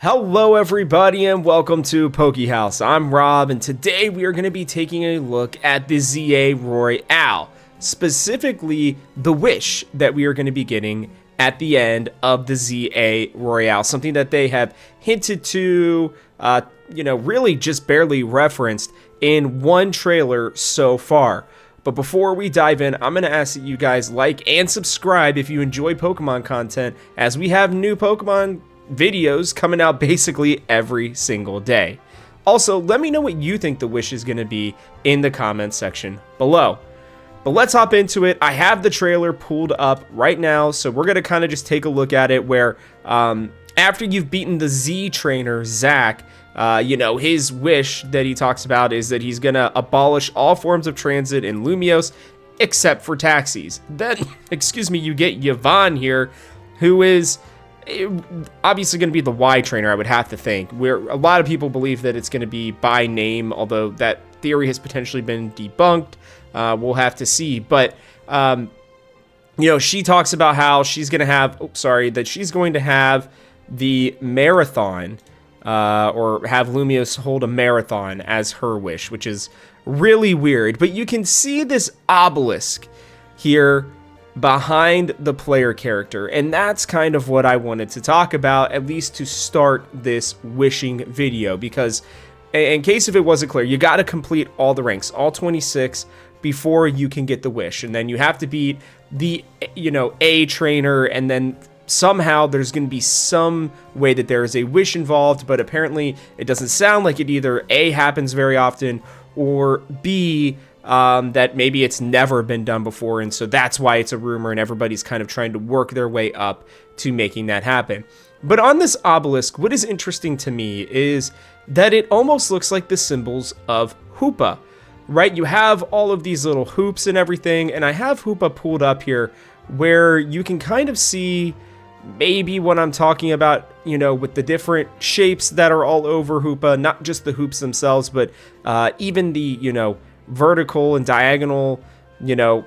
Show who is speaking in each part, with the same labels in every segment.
Speaker 1: Hello everybody and welcome to House. I'm Rob and today we are going to be taking a look at the Z-A Royale, specifically the wish that we are going to be getting at the end of the Z-A Royale, something that they have hinted to, really just barely referenced in one trailer so far. But before we dive in, I'm going to ask that you guys like and subscribe if you enjoy Pokemon content, as we have new Pokemon videos coming out basically every single day. Also, let me know what you think the wish is going to be in the comments section below. But let's hop into it. I have the trailer pulled up right now, so we're going to kind of just take a look at it where after you've beaten the Z trainer, Zach, his wish that he talks about is that he's going to abolish all forms of transit in Lumiose except for taxis. Then, you get Yvonne here, who is obviously going to be the Y trainer, I would have to think, where a lot of people believe that it's going to be by name, although that theory has potentially been debunked. We'll have to see. But she talks about how she's going to have she's going to have the marathon, or have Lumiose hold a marathon as her wish, which is really weird. But you can see this obelisk here behind the player character, and that's kind of what I wanted to talk about, at least to start this wishing video, because in case if it wasn't clear, you got to complete all the ranks, all 26, before you can get the wish, and then you have to beat the A trainer, and then somehow there's going to be some way that there is a wish involved, but apparently it doesn't sound like it either A happens very often, or B that maybe it's never been done before, and so that's why it's a rumor and everybody's kind of trying to work their way up to making that happen. But on this obelisk, what is interesting to me is that it almost looks like the symbols of Hoopa, right? You have all of these little hoops and everything, and I have Hoopa pulled up here where you can kind of see maybe what I'm talking about, with the different shapes that are all over Hoopa, not just the hoops themselves, but even the, vertical and diagonal,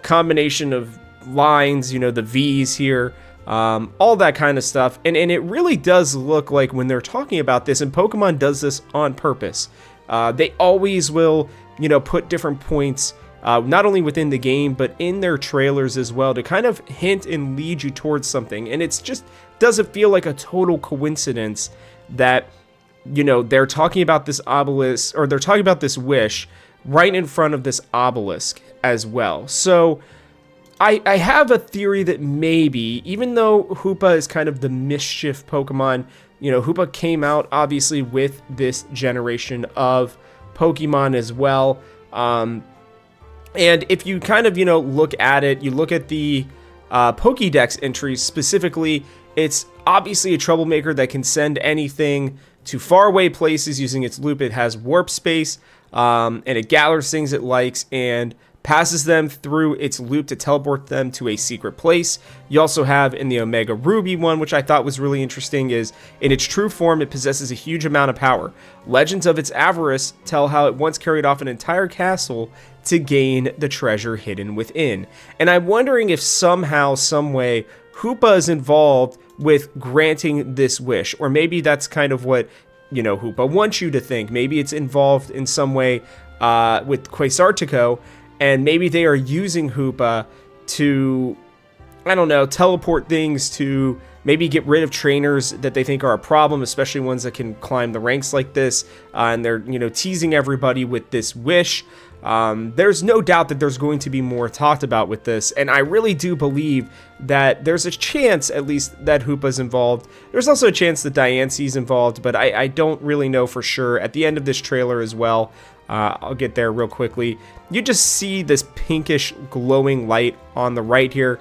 Speaker 1: combination of lines, the V's here, all that kind of stuff. And it really does look like when they're talking about this, and Pokemon does this on purpose, they always will, put different points, not only within the game, but in their trailers as well, to kind of hint and lead you towards something. And it's just doesn't feel like a total coincidence that, they're talking about this obelisk, or they're talking about this wish right in front of this obelisk as well. So I have a theory that maybe, even though Hoopa is kind of the mischief Pokemon, Hoopa came out obviously with this generation of Pokemon as well. And if you kind of, look at it, you look at the Pokédex entries specifically, it's obviously a troublemaker that can send anything to faraway places using its loop. It has warp space, and it gathers things it likes and passes them through its loop to teleport them to a secret place. You also have in the Omega Ruby one, which I thought was really interesting, is in its true form, it possesses a huge amount of power. Legends of its avarice tell how it once carried off an entire castle to gain the treasure hidden within. And I'm wondering if somehow, some way, Hoopa is involved with granting this wish, or maybe that's kind of what Hoopa wants you to think. Maybe it's involved in some way with Quasartico, and maybe they are using Hoopa to, teleport things to maybe get rid of trainers that they think are a problem, especially ones that can climb the ranks like this, and they're, teasing everybody with this wish. There's no doubt that there's going to be more talked about with this, and I really do believe that there's a chance, at least, that Hoopa's involved. There's also a chance that Diancie's involved, but I don't really know for sure. At the end of this trailer as well, I'll get there real quickly, you just see this pinkish glowing light on the right here.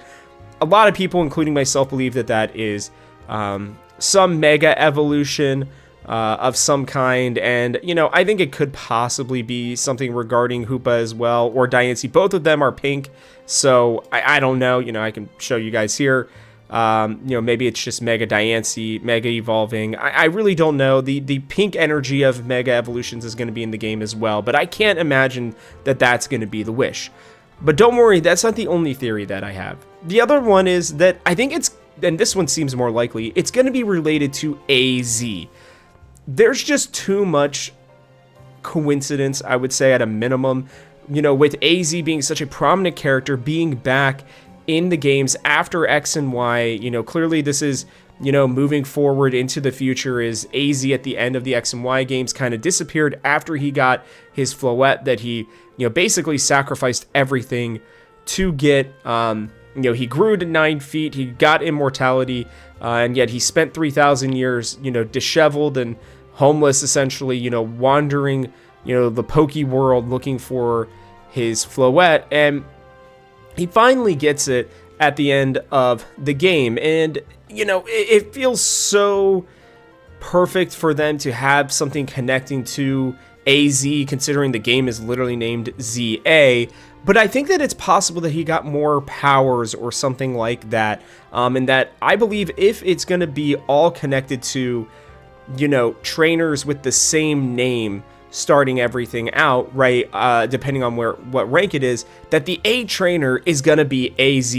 Speaker 1: A lot of people, including myself, believe that that is some mega evolution of some kind, and I think it could possibly be something regarding Hoopa as well, or Diancie. Both of them are pink, so I don't know. I can show you guys here. Maybe it's just Mega Diancie, Mega Evolving. I really don't know. The pink energy of Mega Evolutions is going to be in the game as well, but I can't imagine that that's going to be the wish. But don't worry, that's not the only theory that I have. The other one is that I think it's, and this one seems more likely, it's going to be related to AZ. there's just too much coincidence, I would say, at a minimum, with AZ being such a prominent character, being back in the games after X and Y. Clearly this is, moving forward into the future, is AZ at the end of the X and Y games kind of disappeared after he got his Floette that he, basically sacrificed everything to get. He grew to 9 feet, he got immortality, and yet he spent 3,000 years, disheveled and homeless, essentially, wandering, the Poke world looking for his Floette, and he finally gets it at the end of the game. And, it feels so perfect for them to have something connecting to AZ, considering the game is literally named Z-A. But I think that it's possible that he got more powers or something like that. And that I believe if it's going to be all connected to, trainers with the same name starting everything out, right, depending on what rank it is, that the A trainer is going to be AZ.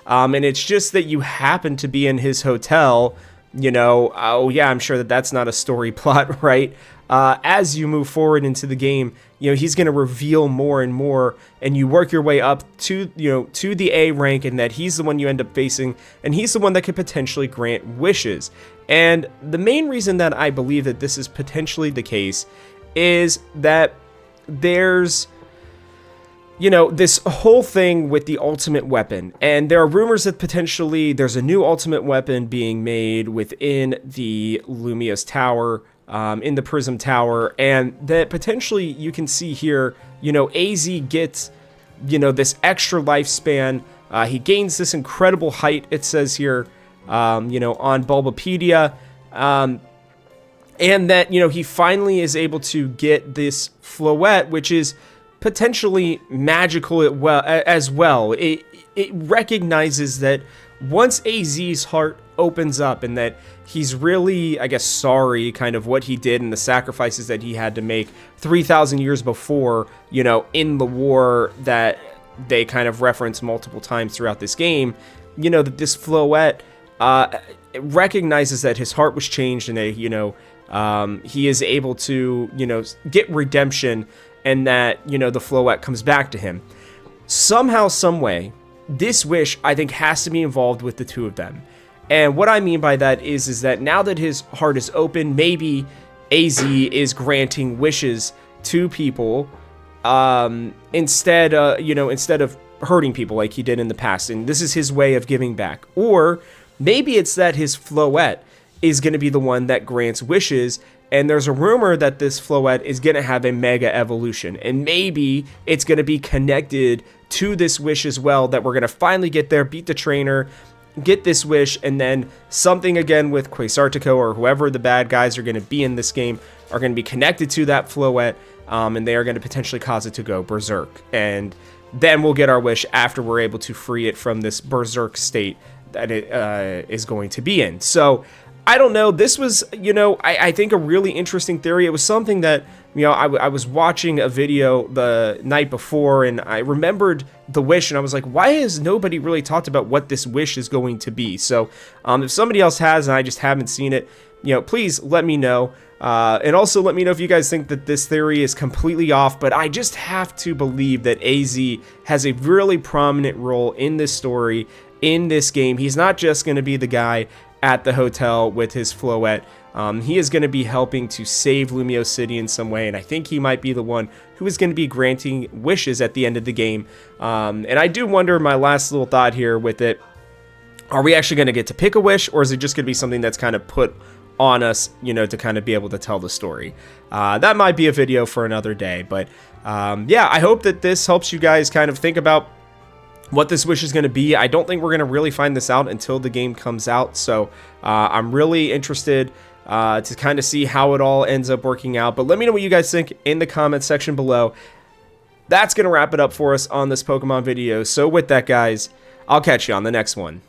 Speaker 1: And it's just that you happen to be in his hotel, oh yeah, I'm sure that's not a story plot, right? As you move forward into the game, he's going to reveal more and more, and you work your way up to, to the A rank, and that he's the one you end up facing, and he's the one that could potentially grant wishes. And the main reason that I believe that this is potentially the case is that there's, this whole thing with the ultimate weapon, and there are rumors that potentially there's a new ultimate weapon being made within the Lumios Tower, in the Prism Tower, and that potentially you can see here, AZ gets, this extra lifespan. He gains this incredible height, it says here, on Bulbapedia, and that, he finally is able to get this Floette, which is potentially magical as well. It recognizes that once AZ's heart opens up, and that he's really, I guess, sorry kind of what he did and the sacrifices that he had to make 3,000 years before, in the war that they kind of reference multiple times throughout this game, that this Floette recognizes that his heart was changed, and that, he is able to, get redemption, and that, the Floette comes back to him. Somehow, some way, this wish, I think, has to be involved with the two of them. And what I mean by that is that now that his heart is open, maybe AZ is granting wishes to people, instead of hurting people like he did in the past. And this is his way of giving back. Or maybe it's that his Floette is going to be the one that grants wishes, and there's a rumor that this Floette is going to have a mega evolution, and maybe it's going to be connected to this wish as well, that we're going to finally get there, beat the trainer, get this wish, and then something again with Quasartico or whoever the bad guys are going to be in this game are going to be connected to that Floette, and they are going to potentially cause it to go berserk, and then we'll get our wish after we're able to free it from this berserk state that it is going to be in. So I don't know. This was, I think a really interesting theory. It was something that, I was watching a video the night before, and I remembered the wish, and I was like, why has nobody really talked about what this wish is going to be? So if somebody else has and I just haven't seen it, please let me know. And also let me know if you guys think that this theory is completely off, but I just have to believe that AZ has a really prominent role in this story, in this game. He's not just going to be the guy at the hotel with his Floette. He is going to be helping to save Lumio City in some way, and I think he might be the one who is going to be granting wishes at the end of the game. And I do wonder, my last little thought here with it, are we actually going to get to pick a wish, or is it just going to be something that's kind of put on us, to kind of be able to tell the story? That might be a video for another day, but yeah, I hope that this helps you guys kind of think about what this wish is going to be. I don't think we're going to really find this out until the game comes out, so I'm really interested to kind of see how it all ends up working out. But let me know what you guys think in the comment section below. That's going to wrap it up for us on this Pokemon video. So with that, guys, I'll catch you on the next one.